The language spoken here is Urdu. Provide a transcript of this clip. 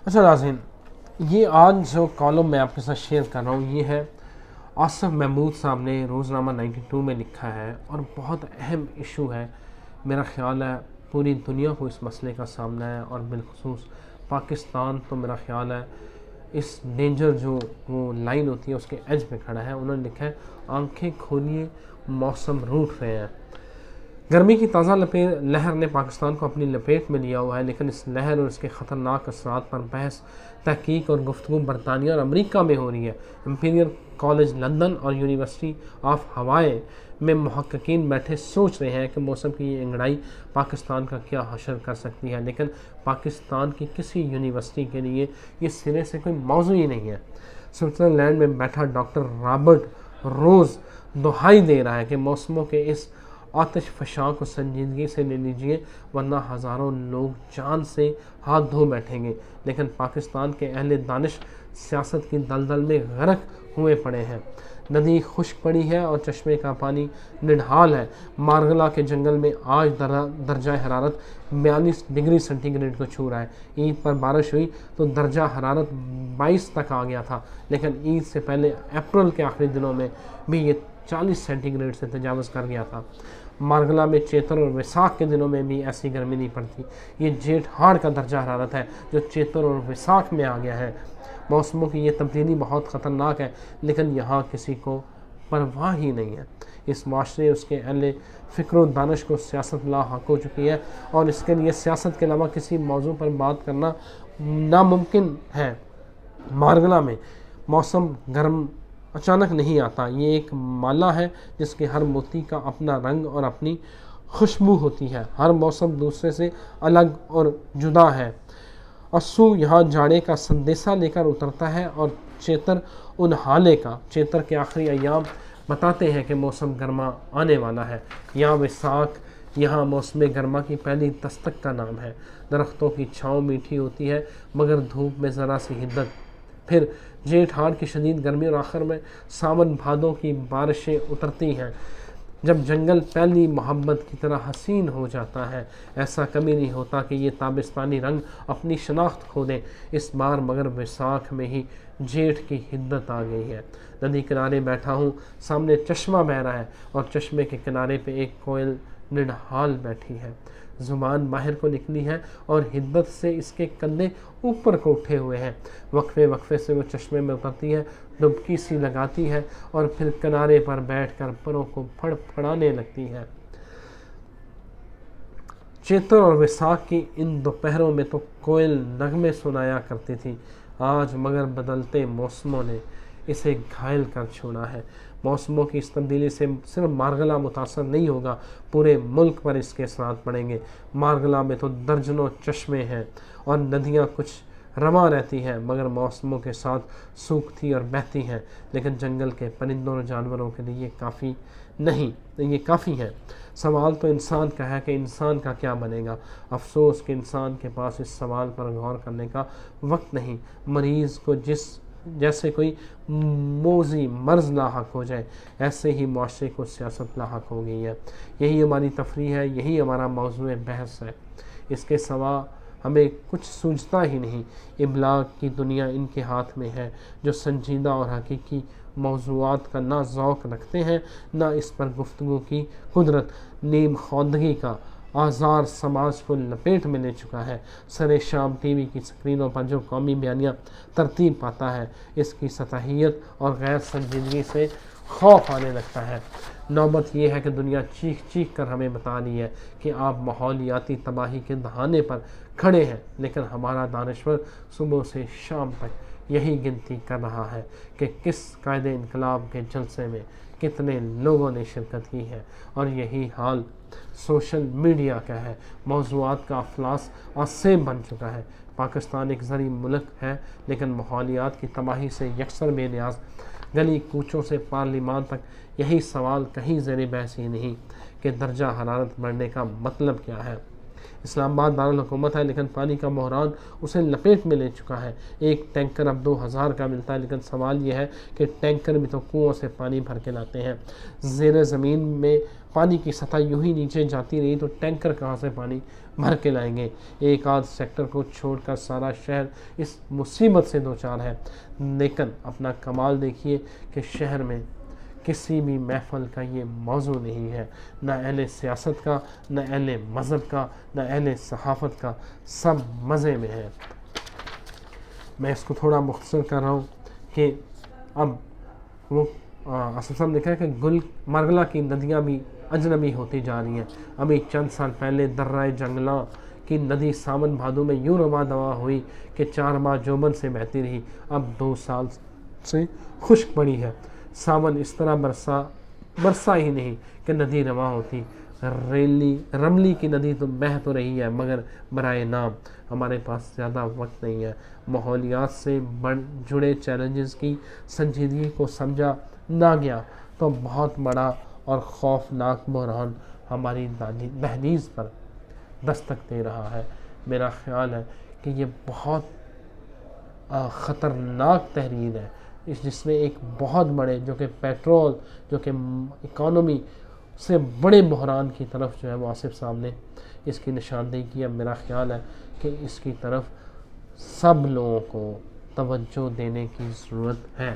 اچھا ناظرین، یہ آج جو کالم میں آپ کے ساتھ شیئر کر رہا ہوں یہ ہے آصف محمود صاحب نے روزنامہ 92 میں لکھا ہے، اور بہت اہم ایشو ہے۔ میرا خیال ہے پوری دنیا کو اس مسئلے کا سامنا ہے، اور بالخصوص پاکستان تو میرا خیال ہے اس ڈینجر جو وہ لائن ہوتی ہے اس کے ایج پہ کھڑا ہے۔ انہوں نے لکھا ہے آنکھیں کھولیے موسم روٹ رہے ہیں۔ گرمی کی تازہ لہر نے پاکستان کو اپنی لپیٹ میں لیا ہوا ہے، لیکن اس لہر اور اس کے خطرناک اثرات پر بحث، تحقیق اور گفتگو برطانیہ اور امریکہ میں ہو رہی ہے۔ امپیریل کالج لندن اور یونیورسٹی آف ہوائے میں محققین بیٹھے سوچ رہے ہیں کہ موسم کی یہ انگڑائی پاکستان کا کیا حشر کر سکتی ہے، لیکن پاکستان کی کسی یونیورسٹی کے لیے یہ سرے سے کوئی موضوع ہی نہیں ہے۔ سوئٹزرلینڈ میں بیٹھا ڈاکٹر رابرٹ روز دہائی دے رہا ہے کہ موسموں کے اس آتش فشاں کو سنجیدگی سے لے لیجئے، ورنہ ہزاروں لوگ جان سے ہاتھ دھو بیٹھیں گے۔ لیکن پاکستان کے اہل دانش سیاست کی دلدل میں غرق ہوئے پڑے ہیں۔ ندی خشک پڑی ہے اور چشمے کا پانی نڈھال ہے۔ مارغلا کے جنگل میں آج درجہ حرارت 42 ڈگری سینٹی گریڈ کو چھو رہا ہے۔ عید پر بارش ہوئی تو درجہ حرارت 22 تک آ گیا تھا، لیکن عید سے پہلے اپریل کے آخری دنوں میں بھی یہ 40 سینٹی گریڈ سے تجاوز کر گیا تھا۔ مارغلا میں چیتر اور ویساکھ کے دنوں میں بھی ایسی گرمی نہیں پڑتی۔ یہ جیٹھ ہاڑ کا درجہ حرارت ہے جو چیتر اور ویساکھ میں آ گیا ہے۔ موسموں کی یہ تبدیلی بہت خطرناک ہے، لیکن یہاں کسی کو پرواہ ہی نہیں ہے۔ اس معاشرے اس کے اہل فکر و دانش کو سیاست لاحق ہو چکی ہے، اور اس کے لیے سیاست کے علاوہ کسی موضوع پر بات کرنا ناممکن ہے۔ مارغلا میں موسم گرم اچانک نہیں آتا، یہ ایک مالا ہے جس کے ہر موتی کا اپنا رنگ اور اپنی خوشبو ہوتی ہے۔ ہر موسم دوسرے سے الگ اور جدا ہے۔ اسو یہاں جاڑے کا سندیسہ لے کر اترتا ہے، اور چیتر ان حالے کا۔ چیتر کے آخری ایام بتاتے ہیں کہ موسم گرما آنے والا ہے۔ یہاں ویساکھ یہاں موسم گرما کی پہلی دستک کا نام ہے۔ درختوں کی چھاؤں میٹھی ہوتی ہے، مگر دھوپ میں ذرا سی حدت۔ پھر جیٹھ ہاڑ کی شدید گرمی اور آخر میں ساون بھادوں کی بارشیں اترتی ہیں، جب جنگل پہلی محبت کی طرح حسین ہو جاتا ہے۔ ایسا کبھی نہیں ہوتا کہ یہ تابستانی رنگ اپنی شناخت کھو دیں۔ اس بار مگر ویساکھ میں ہی جیٹھ کی حدت آ گئی ہے۔ ندی کنارے بیٹھا ہوں، سامنے چشمہ بہہ رہا ہے، اور چشمے کے کنارے پہ ایک کوئل نڈھال بیٹھی ہے۔ زبان باہر کو نکلی ہے اور حدت سے اس کے کندھے اوپر کو اٹھے ہوئے ہیں۔ وقفے وقفے سے وہ چشمے میں اترتی ہے، ڈبکی سی لگاتی ہے، اور پھر کنارے پر بیٹھ کر پروں کو پھڑ پھڑانے لگتی ہے۔ چیتر اور ویساکھ کی ان دوپہروں میں تو کوئل نغمے سنایا کرتی تھی، آج مگر بدلتے موسموں نے اسے گھائل کر چھوڑا ہے۔ موسموں کی اس تبدیلی سے صرف مارغلا متاثر نہیں ہوگا، پورے ملک پر اس کے اثرات پڑیں گے۔ مارغلا میں تو درجنوں چشمے ہیں اور ندیاں کچھ رواں رہتی ہیں، مگر موسموں کے ساتھ سوکھتی اور بہتی ہیں۔ لیکن جنگل کے پرندوں اور جانوروں کے لیے یہ کافی نہیں، یہ کافی ہے۔ سوال تو انسان کا ہے کہ انسان کا کیا بنے گا۔ افسوس کہ انسان کے پاس اس سوال پر غور کرنے کا وقت نہیں۔ مریض کو جیسے کوئی موذی مرض لاحق ہو جائے، ایسے ہی معاشرے کو سیاست لاحق ہو گئی ہے۔ یہی ہماری تفریح ہے، یہی ہمارا موضوع بحث ہے۔ اس کے سوا ہمیں کچھ سوجھتا ہی نہیں۔ ابلاغ کی دنیا ان کے ہاتھ میں ہے، جو سنجیدہ اور حقیقی موضوعات کا نہ ذوق رکھتے ہیں، نہ اس پر گفتگو کی قدرت۔ نیم خواندگی کا آزار سماج کو لپیٹ میں لے چکا ہے۔ سر شام ٹی وی کی سکرینوں پر جو قومی بیانیہ ترتیب پاتا ہے، اس کی سطحیت اور غیر سنجیدگی سے خوف آنے لگتا ہے۔ نوبت یہ ہے کہ دنیا چیخ چیخ کر ہمیں بتا رہی ہے کہ آپ ماحولیاتی تباہی کے دہانے پر کھڑے ہیں، لیکن ہمارا دانشور صبح سے شام تک یہی گنتی کر رہا ہے کہ کس قائد انقلاب کے جلسے میں کتنے لوگوں نے شرکت کی ہے، اور یہی حال سوشل میڈیا کا ہے۔ موضوعات کا افلاس آسیب بن چکا ہے۔ پاکستان ایک زرعی ملک ہے، لیکن ماحولیات کی تباہی سے یکسر بے نیاز۔ گلی کوچوں سے پارلیمان تک یہی سوال کہیں زیر بحث ہی نہیں کہ درجہ حرارت بڑھنے کا مطلب کیا ہے۔ اسلام آباد دارالحکومت ہے، لیکن پانی کا بحران اسے لپیٹ میں لے چکا ہے۔ ایک ٹینکر اب 2000 کا ملتا ہے، لیکن سوال یہ ہے کہ ٹینکر بھی تو کنووں سے پانی بھر کے لاتے ہیں۔ زیر زمین میں پانی کی سطح یوں ہی نیچے جاتی رہی تو ٹینکر کہاں سے پانی بھر کے لائیں گے۔ ایک آدھ سیکٹر کو چھوڑ کر سارا شہر اس مصیبت سے دوچار ہے، لیکن اپنا کمال دیکھیے کہ شہر میں کسی بھی محفل کا یہ موضوع نہیں ہے، نہ اہل سیاست کا، نہ اہل مذہب کا، نہ اہل صحافت کا، سب مزے میں ہے۔ میں اس کو تھوڑا مختصر کر رہا ہوں کہ اب وہ اسد صاحب نے کہا کہ گل مرگلا کی ندیاں بھی اجنبی ہوتی جا رہی ہیں۔ ابھی چند سال پہلے درہ جنگلاں کی ندی ساون بھادو میں یوں رواں دواں ہوئی کہ 4 ماہ جوبن سے بہتی رہی، اب 2 سال سے خشک پڑی ہے۔ ساون اس طرح برسا ہی نہیں کہ ندی رواں ہوتی۔ رملی کی ندی تو بہہ تو رہی ہے، مگر برائے نام ہمارے پاس زیادہ وقت نہیں ہے۔ ماحولیات سے جڑے چیلنجز کی سنجیدگی کو سمجھا نہ گیا تو بہت بڑا اور خوفناک بحران ہماری دہلیز پر دستک دے رہا ہے۔ میرا خیال ہے کہ یہ بہت خطرناک تحریر ہے، جس میں ایک بہت بڑے جو کہ پیٹرول، جو کہ اکانومی سے بڑے بحران کی طرف جو ہے وہ آصف صاحب نے اس کی نشاندہی کی ہے۔ میرا خیال ہے کہ اس کی طرف سب لوگوں کو توجہ دینے کی ضرورت ہے۔